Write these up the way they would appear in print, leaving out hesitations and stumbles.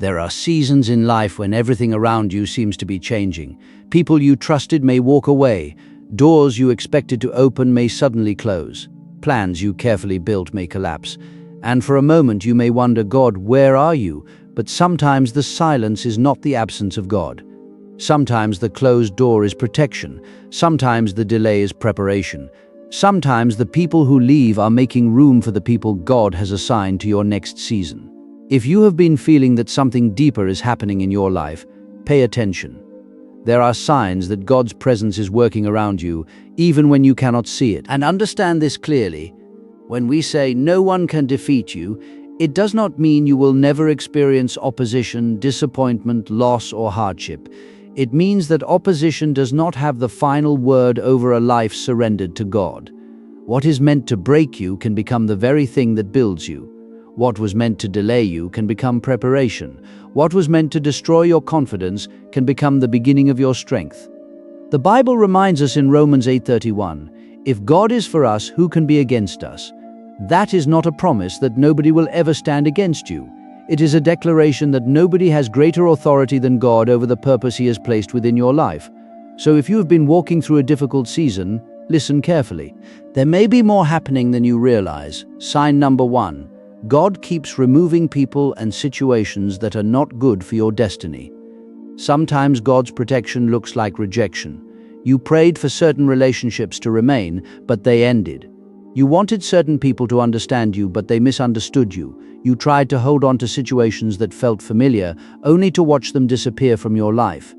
There are seasons in life when everything around you seems to be changing. People you trusted may walk away. Doors you expected to open may suddenly close. Plans you carefully built may collapse. And for a moment you may wonder, God, where are you? But sometimes the silence is not the absence of God. Sometimes the closed door is protection. Sometimes the delay is preparation. Sometimes the people who leave are making room for the people God has assigned to your next season. If you have been feeling that something deeper is happening in your life, pay attention. There are signs that God's presence is working around you, even when you cannot see it. And understand this clearly. When we say no one can defeat you, it does not mean you will never experience opposition, disappointment, loss, or hardship. It means that opposition does not have the final word over a life surrendered to God. What is meant to break you can become the very thing that builds you. What was meant to delay you can become preparation. What was meant to destroy your confidence can become the beginning of your strength. The Bible reminds us in Romans 8:31, if God is for us, who can be against us? That is not a promise that nobody will ever stand against you. It is a declaration that nobody has greater authority than God over the purpose He has placed within your life. So if you have been walking through a difficult season, listen carefully. There may be more happening than you realize. Sign number 1. God keeps removing people and situations that are not good for your destiny. Sometimes God's protection looks like rejection. You prayed for certain relationships to remain, but they ended. You wanted certain people to understand you, but they misunderstood you. You tried to hold on to situations that felt familiar, only to watch them disappear from your life.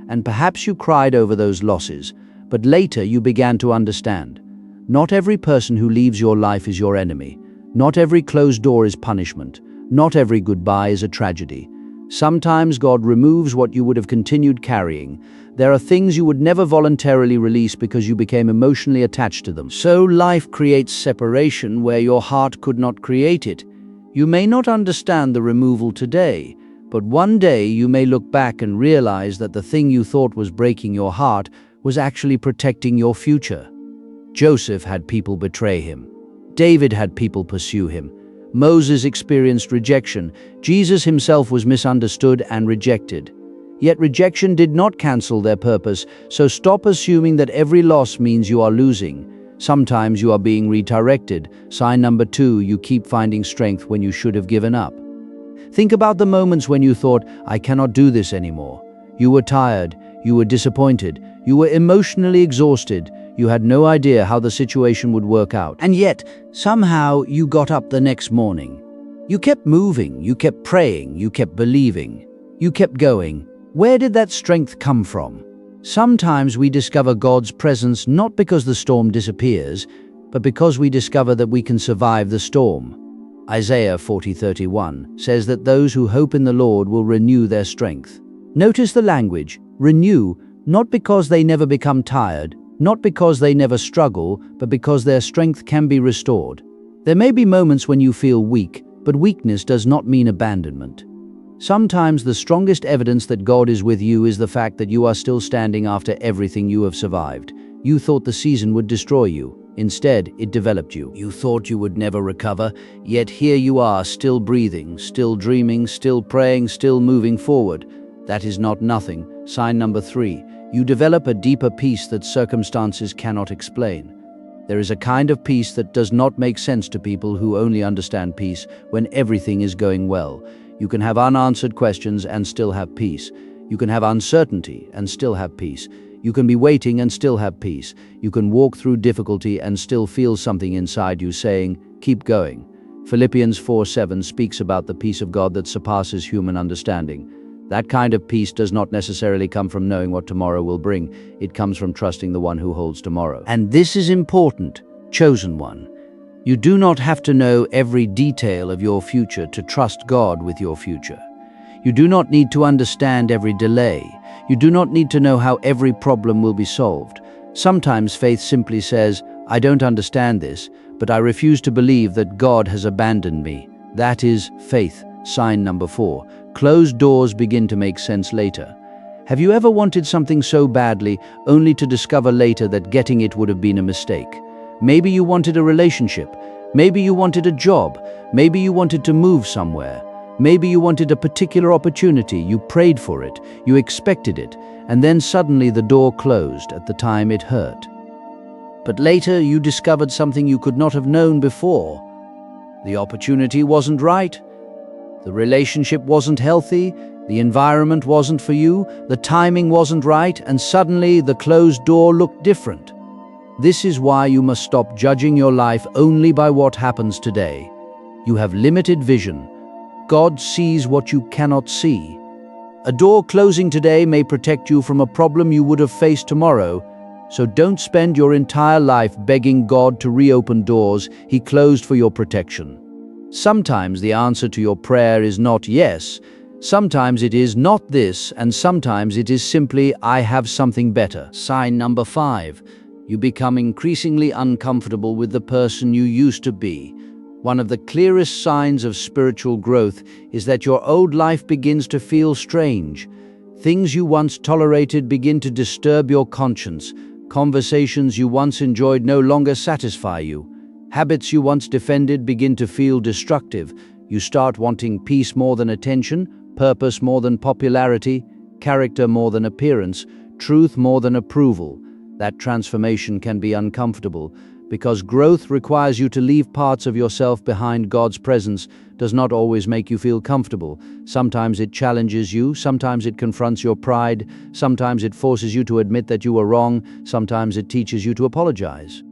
And perhaps you cried over those losses, but later you began to understand. Not every person who leaves your life is your enemy. Not every closed door is punishment. Not every goodbye is a tragedy. Sometimes God removes what you would have continued carrying. There are things you would never voluntarily release because you became emotionally attached to them. So life creates separation where your heart could not create it. You may not understand the removal today, but one day you may look back and realize that the thing you thought was breaking your heart was actually protecting your future. Joseph had people betray him. David had people pursue him. Moses experienced rejection. Jesus himself was misunderstood and rejected. Yet rejection did not cancel their purpose, so stop assuming that every loss means you are losing. Sometimes you are being redirected. Sign number 2, you keep finding strength when you should have given up. Think about the moments when you thought, I cannot do this anymore. You were tired, you were disappointed, you were emotionally exhausted. You had no idea how the situation would work out. And yet, somehow, you got up the next morning. You kept moving, you kept praying, you kept believing. You kept going. Where did that strength come from? Sometimes we discover God's presence not because the storm disappears, but because we discover that we can survive the storm. Isaiah 40:31 says that those who hope in the Lord will renew their strength. Notice the language, renew, not because they never become tired, not because they never struggle, but because their strength can be restored. There may be moments when you feel weak, but weakness does not mean abandonment. Sometimes the strongest evidence that God is with you is the fact that you are still standing after everything you have survived. You thought the season would destroy you. Instead, it developed you. You thought you would never recover, yet here you are, still breathing, still dreaming, still praying, still moving forward. That is not nothing. Sign number 3. You develop a deeper peace that circumstances cannot explain. There is a kind of peace that does not make sense to people who only understand peace when everything is going well. You can have unanswered questions and still have peace. You can have uncertainty and still have peace. You can be waiting and still have peace. You can walk through difficulty and still feel something inside you saying, keep going. Philippians 4:7 speaks about the peace of God that surpasses human understanding. That kind of peace does not necessarily come from knowing what tomorrow will bring. It comes from trusting the one who holds tomorrow. And this is important, chosen one. You do not have to know every detail of your future to trust God with your future. You do not need to understand every delay. You do not need to know how every problem will be solved. Sometimes faith simply says, I don't understand this, but I refuse to believe that God has abandoned me. That is faith. Sign number 4. Closed doors begin to make sense later. Have you ever wanted something so badly only to discover later that getting it would have been a mistake? Maybe you wanted a relationship. Maybe you wanted a job. Maybe you wanted to move somewhere. Maybe you wanted a particular opportunity, you prayed for it, you expected it, and then suddenly the door closed at the time it hurt. But later you discovered something you could not have known before. The opportunity wasn't right, the relationship wasn't healthy, the environment wasn't for you, the timing wasn't right, and suddenly the closed door looked different. This is why you must stop judging your life only by what happens today. You have limited vision. God sees what you cannot see. A door closing today may protect you from a problem you would have faced tomorrow, so don't spend your entire life begging God to reopen doors He closed for your protection. Sometimes the answer to your prayer is not yes, sometimes it is not this, and sometimes it is simply, I have something better. Sign number 5. You become increasingly uncomfortable with the person you used to be. One of the clearest signs of spiritual growth is that your old life begins to feel strange. Things you once tolerated begin to disturb your conscience. Conversations you once enjoyed no longer satisfy you. Habits you once defended begin to feel destructive. You start wanting peace more than attention, purpose more than popularity, character more than appearance, truth more than approval. That transformation can be uncomfortable, because growth requires you to leave parts of yourself behind. God's presence does not always make you feel comfortable. Sometimes it challenges you, sometimes it confronts your pride, sometimes it forces you to admit that you were wrong, sometimes it teaches you to apologize.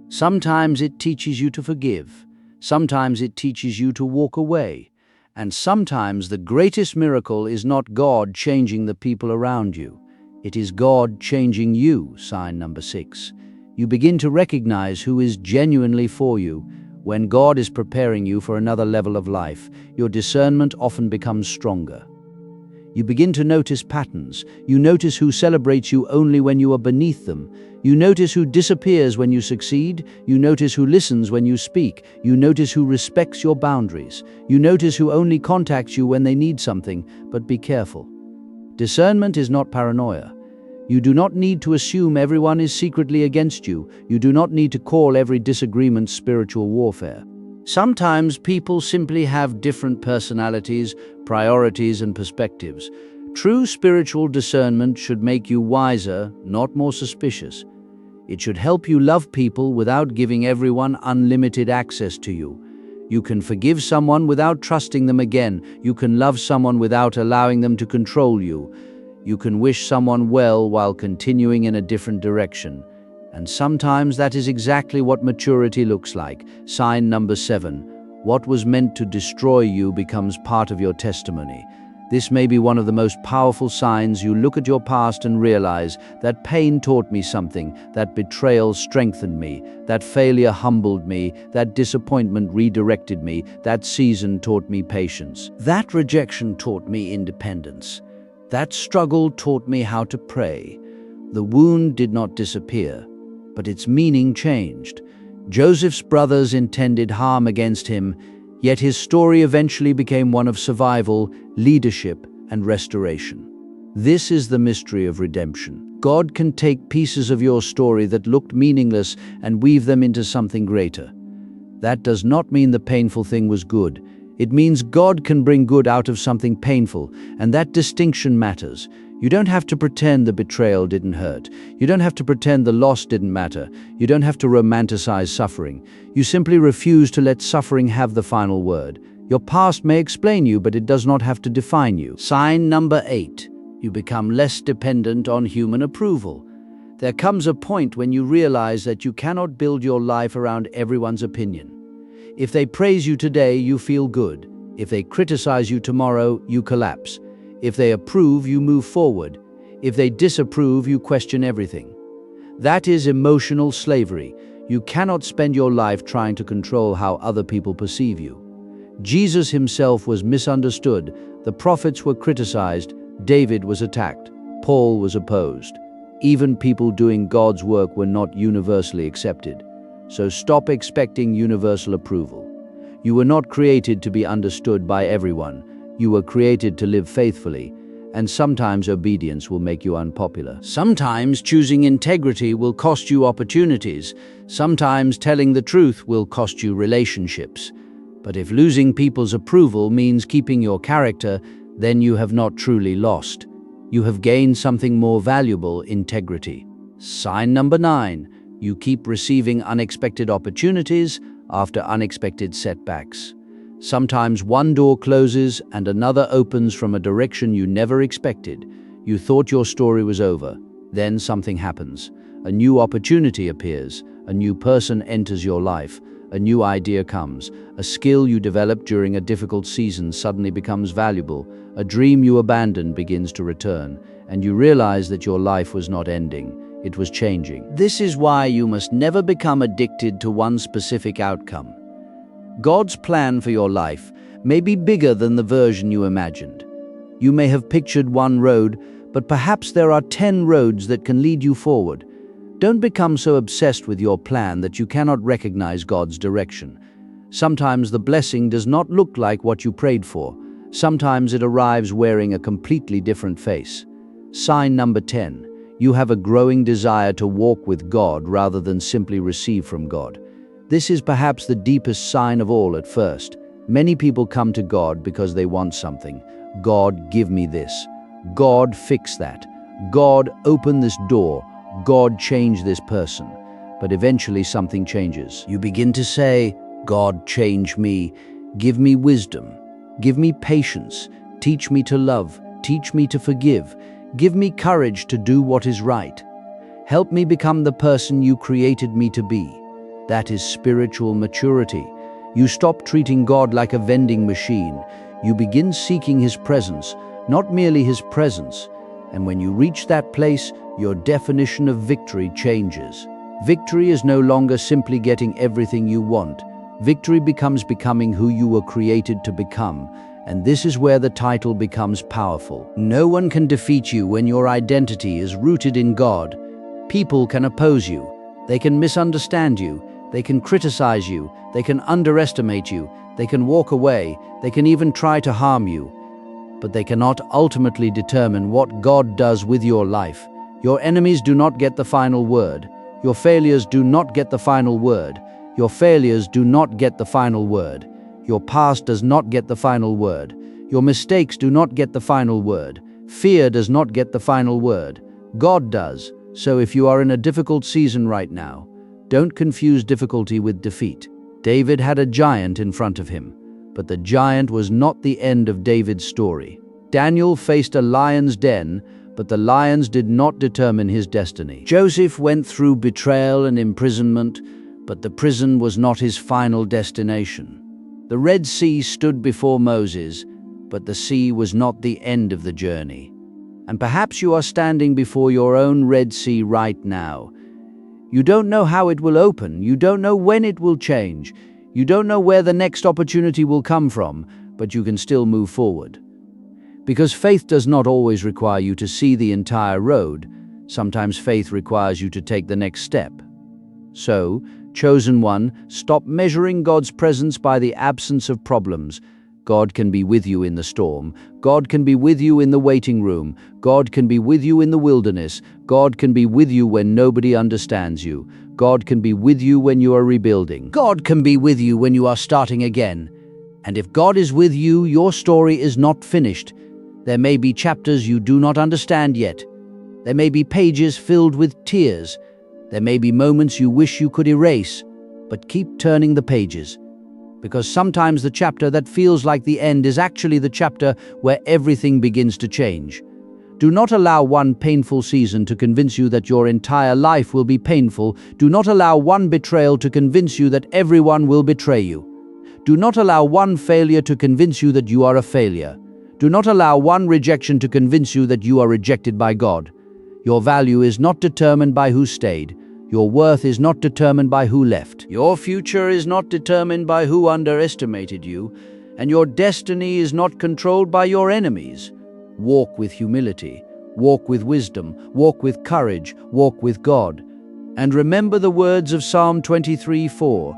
Sometimes it teaches you to forgive, sometimes it teaches you to walk away. And sometimes the greatest miracle is not God changing the people around you. It is God changing you. Sign number 6. You begin to recognize who is genuinely for you. When God is preparing you for another level of life, your discernment often becomes stronger. You begin to notice patterns. You notice who celebrates you only when you are beneath them. You notice who disappears when you succeed. You notice who listens when you speak. You notice who respects your boundaries. You notice who only contacts you when they need something. But be careful. Discernment is not paranoia. You do not need to assume everyone is secretly against you. You do not need to call every disagreement spiritual warfare. Sometimes people simply have different personalities, priorities, and perspectives. True spiritual discernment should make you wiser, not more suspicious. It should help you love people without giving everyone unlimited access to you. You can forgive someone without trusting them again. You can love someone without allowing them to control you. You can wish someone well while continuing in a different direction. And sometimes that is exactly what maturity looks like. Sign number 7. What was meant to destroy you becomes part of your testimony. This may be one of the most powerful signs. You look at your past and realize that pain taught me something, that betrayal strengthened me, that failure humbled me, that disappointment redirected me, that season taught me patience. That rejection taught me independence. That struggle taught me how to pray. The wound did not disappear, but its meaning changed. Joseph's brothers intended harm against him, yet his story eventually became one of survival, leadership, and restoration. This is the mystery of redemption. God can take pieces of your story that looked meaningless and weave them into something greater. That does not mean the painful thing was good. It means God can bring good out of something painful, and that distinction matters. You don't have to pretend the betrayal didn't hurt. You don't have to pretend the loss didn't matter. You don't have to romanticize suffering. You simply refuse to let suffering have the final word. Your past may explain you, but it does not have to define you. Sign number 8. You become less dependent on human approval. There comes a point when you realize that you cannot build your life around everyone's opinion. If they praise you today, you feel good. If they criticize you tomorrow, you collapse. If they approve, you move forward. If they disapprove, you question everything. That is emotional slavery. You cannot spend your life trying to control how other people perceive you. Jesus himself was misunderstood. The prophets were criticized. David was attacked. Paul was opposed. Even people doing God's work were not universally accepted. So stop expecting universal approval. You were not created to be understood by everyone. You were created to live faithfully, and sometimes obedience will make you unpopular. Sometimes choosing integrity will cost you opportunities. Sometimes telling the truth will cost you relationships. But if losing people's approval means keeping your character, then you have not truly lost. You have gained something more valuable: integrity. Sign number 9. You keep receiving unexpected opportunities after unexpected setbacks. Sometimes one door closes and another opens from a direction you never expected. You thought your story was over. Then something happens. A new opportunity appears. A new person enters your life. A new idea comes. A skill you developed during a difficult season suddenly becomes valuable. A dream you abandoned begins to return. And you realize that your life was not ending. It was changing. This is why you must never become addicted to one specific outcome. God's plan for your life may be bigger than the version you imagined. You may have pictured one road, but perhaps there are 10 roads that can lead you forward. Don't become so obsessed with your plan that you cannot recognize God's direction. Sometimes the blessing does not look like what you prayed for. Sometimes it arrives wearing a completely different face. Sign number 10. You have a growing desire to walk with God rather than simply receive from God. This is perhaps the deepest sign of all at first. Many people come to God because they want something. God, give me this. God, fix that. God, open this door. God, change this person. But eventually something changes. You begin to say, God, change me. Give me wisdom. Give me patience. Teach me to love. Teach me to forgive. Give me courage to do what is right. Help me become the person you created me to be. That is spiritual maturity. You stop treating God like a vending machine. You begin seeking His presence, not merely His presence. And when you reach that place, your definition of victory changes. Victory is no longer simply getting everything you want. Victory becomes becoming who you were created to become. And this is where the title becomes powerful. No one can defeat you when your identity is rooted in God. People can oppose you. They can misunderstand you. They can criticize you. They can underestimate you. They can walk away. They can even try to harm you. But they cannot ultimately determine what God does with your life. Your enemies do not get the final word. Your failures do not get the final word. Your failures do not get the final word. Your past does not get the final word. Your mistakes do not get the final word. Fear does not get the final word. God does. So if you are in a difficult season right now, don't confuse difficulty with defeat. David had a giant in front of him, but the giant was not the end of David's story. Daniel faced a lion's den, but the lions did not determine his destiny. Joseph went through betrayal and imprisonment, but the prison was not his final destination. The Red Sea stood before Moses, but the sea was not the end of the journey. And perhaps you are standing before your own Red Sea right now. You don't know how it will open. You don't know when it will change. You don't know where the next opportunity will come from, but you can still move forward. Because faith does not always require you to see the entire road. Sometimes faith requires you to take the next step. So, chosen one, stop measuring God's presence by the absence of problems. God can be with you in the storm. God can be with you in the waiting room. God can be with you in the wilderness. God can be with you when nobody understands you. God can be with you when you are rebuilding. God can be with you when you are starting again. And if God is with you, your story is not finished. There may be chapters you do not understand yet. There may be pages filled with tears. There may be moments you wish you could erase, but keep turning the pages. Because sometimes the chapter that feels like the end is actually the chapter where everything begins to change. Do not allow one painful season to convince you that your entire life will be painful. Do not allow one betrayal to convince you that everyone will betray you. Do not allow one failure to convince you that you are a failure. Do not allow one rejection to convince you that you are rejected by God. Your value is not determined by who stayed. Your worth is not determined by who left. Your future is not determined by who underestimated you, and your destiny is not controlled by your enemies. Walk with humility, walk with wisdom, walk with courage, walk with God. And remember the words of Psalm 23:4.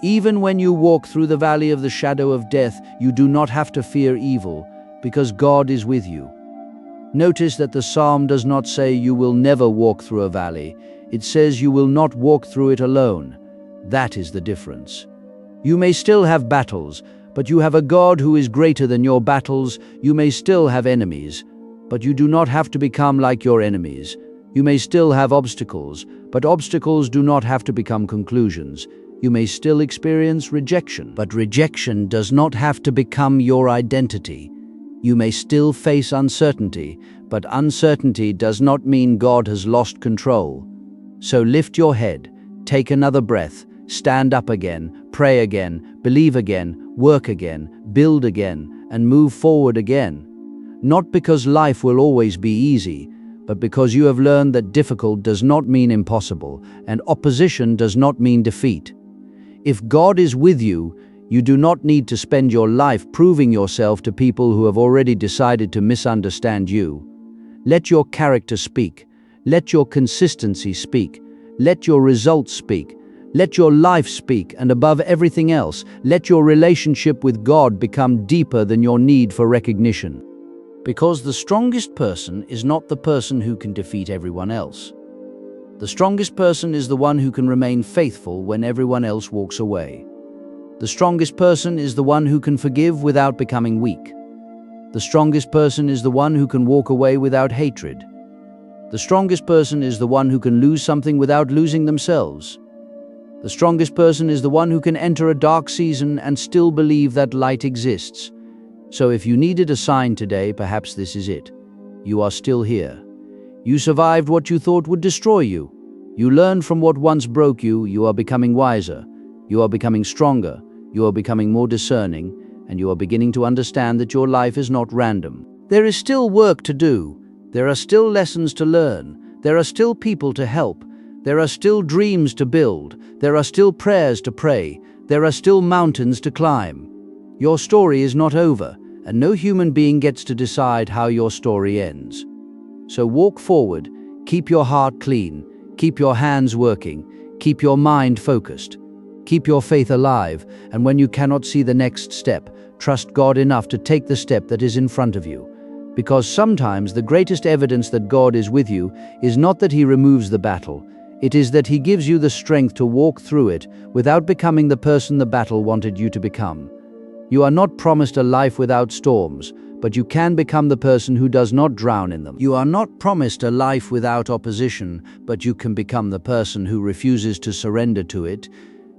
Even when you walk through the valley of the shadow of death, you do not have to fear evil, because God is with you. Notice that the psalm does not say you will never walk through a valley. It says you will not walk through it alone. That is the difference. You may still have battles, but you have a God who is greater than your battles. You may still have enemies, but you do not have to become like your enemies. You may still have obstacles, but obstacles do not have to become conclusions. You may still experience rejection, but rejection does not have to become your identity. You may still face uncertainty, but uncertainty does not mean God has lost control. So lift your head, take another breath, stand up again, pray again, believe again, work again, build again, and move forward again. Not because life will always be easy, but because you have learned that difficult does not mean impossible, and opposition does not mean defeat. If God is with you, you do not need to spend your life proving yourself to people who have already decided to misunderstand you. Let your character speak. Let your consistency speak. Let your results speak. Let your life speak, and above everything else, let your relationship with God become deeper than your need for recognition. Because the strongest person is not the person who can defeat everyone else. The strongest person is the one who can remain faithful when everyone else walks away. The strongest person is the one who can forgive without becoming weak. The strongest person is the one who can walk away without hatred. The strongest person is the one who can lose something without losing themselves. The strongest person is the one who can enter a dark season and still believe that light exists. So if you needed a sign today, perhaps this is it. You are still here. You survived what you thought would destroy you. You learned from what once broke you. You are becoming wiser. You are becoming stronger. You are becoming more discerning, and you are beginning to understand that your life is not random. There is still work to do. There are still lessons to learn. There are still people to help. There are still dreams to build. There are still prayers to pray. There are still mountains to climb. Your story is not over, and no human being gets to decide how your story ends. So walk forward, keep your heart clean, keep your hands working, keep your mind focused, keep your faith alive, and when you cannot see the next step, trust God enough to take the step that is in front of you. Because sometimes the greatest evidence that God is with you is not that He removes the battle, it is that He gives you the strength to walk through it without becoming the person the battle wanted you to become. You are not promised a life without storms, but you can become the person who does not drown in them. You are not promised a life without opposition, but you can become the person who refuses to surrender to it.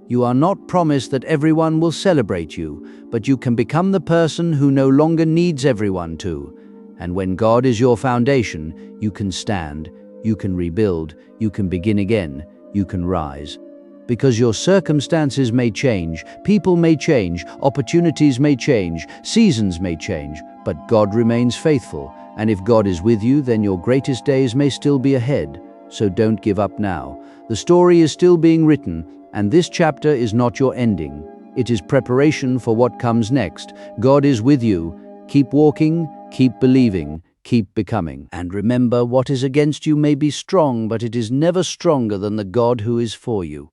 You are not promised that everyone will celebrate you, but you can become the person who no longer needs everyone to. And when God is your foundation, you can stand, you can rebuild, you can begin again, you can rise. Because your circumstances may change, people may change, opportunities may change, seasons may change, but God remains faithful. And if God is with you, then your greatest days may still be ahead. So don't give up now. The story is still being written, and this chapter is not your ending. It is preparation for what comes next. God is with you. Keep walking, keep believing, keep becoming. And remember, what is against you may be strong, but it is never stronger than the God who is for you.